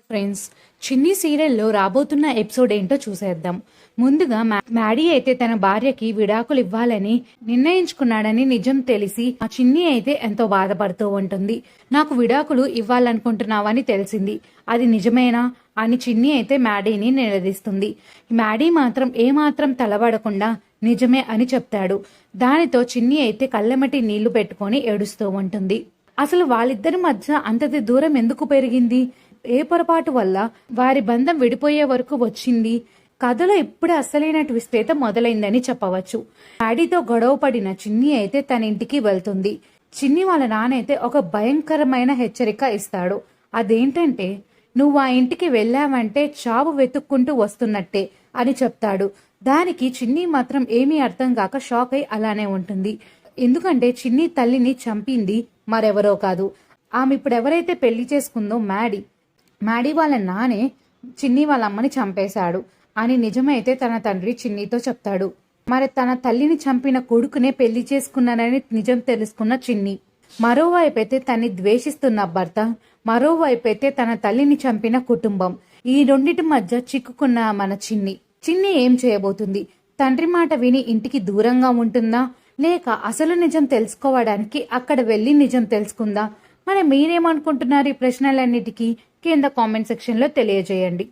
Friends, చిన్ని సీరియల్లో రాబోతున్న ఎపిసోడ్ ఏంటో చూసేద్దాం. ముందుగా మ్యాడీ అయితే తన భార్యకి విడాకులు ఇవ్వాలని నిర్ణయించుకున్నాడని నిజం తెలిసి ఆ చిన్ని అయితే ఎంతో బాధపడుతూ ఉంటుంది. నాకు విడాకులు ఇవ్వాలనుకుంటున్నావని తెలిసింది, అది నిజమేనా అని చిన్ని అయితే మ్యాడీని నిలదీస్తుంది. మ్యాడీ మాత్రం ఏమాత్రం తలబడకుండా నిజమే అని చెప్తాడు. దానితో చిన్ని అయితే కళ్ళెమటి నీళ్లు పెట్టుకొని ఏడుస్తూ ఉంటుంది. అసలు వాళ్ళిద్దరి మధ్య అంతటి దూరం ఎందుకు పెరిగింది? ఏ పొరపాటు వల్ల వారి బంధం విడిపోయే వరకు వచ్చింది? కథలో ఇప్పుడే అసలైన ట్విస్ట్ అయితే మొదలైందని చెప్పవచ్చు. డాడీతో గొడవ పడిన చిన్ని అయితే తన ఇంటికి వెళ్తుంది. చిన్ని వాళ్ళ నాన్నైతే ఒక భయంకరమైన హెచ్చరిక ఇస్తాడు. అదేంటంటే, నువ్వు ఆ ఇంటికి వెళ్ళావంటే చావు వెతుక్కుంటూ వస్తున్నట్టే అని చెప్తాడు. దానికి చిన్ని మాత్రం ఏమీ అర్థం కాక షాక్ అయి అలానే ఉంటుంది. ఎందుకంటే చిన్ని తల్లిని చంపింది మరెవరో కాదు, ఆమె ఇప్పుడు ఎవరైతే పెళ్లి చేసుకుందో మ్యాడీ వాళ్ళ నానే చిన్ని వాళ్ళ అమ్మని చంపేశాడు అని నిజమైతే తన తండ్రి చిన్నితో చెప్తాడు. మరి తన తల్లిని చంపిన కొడుకునే పెళ్లి చేసుకున్నానని నిజం తెలుసుకున్న చిన్ని, మరోవైపైతే తన్ని ద్వేషిస్తున్న భర్త, మరోవైపైతే తన తల్లిని చంపిన కుటుంబం, ఈ రెండిటి మధ్య చిక్కుకున్న మన చిన్ని ఏం చేయబోతుంది? తండ్రి మాట విని ఇంటికి దూరంగా ఉంటుందా, లేక అసలు నిజం తెలుసుకోవడానికి అక్కడ వెళ్ళి నిజం తెలుసుకుందా? మరి మీరేమనుకుంటున్నారు? ఈ ప్రశ్నలన్నిటికీ కింద కామెంట్ సెక్షన్లో తెలియజేయండి.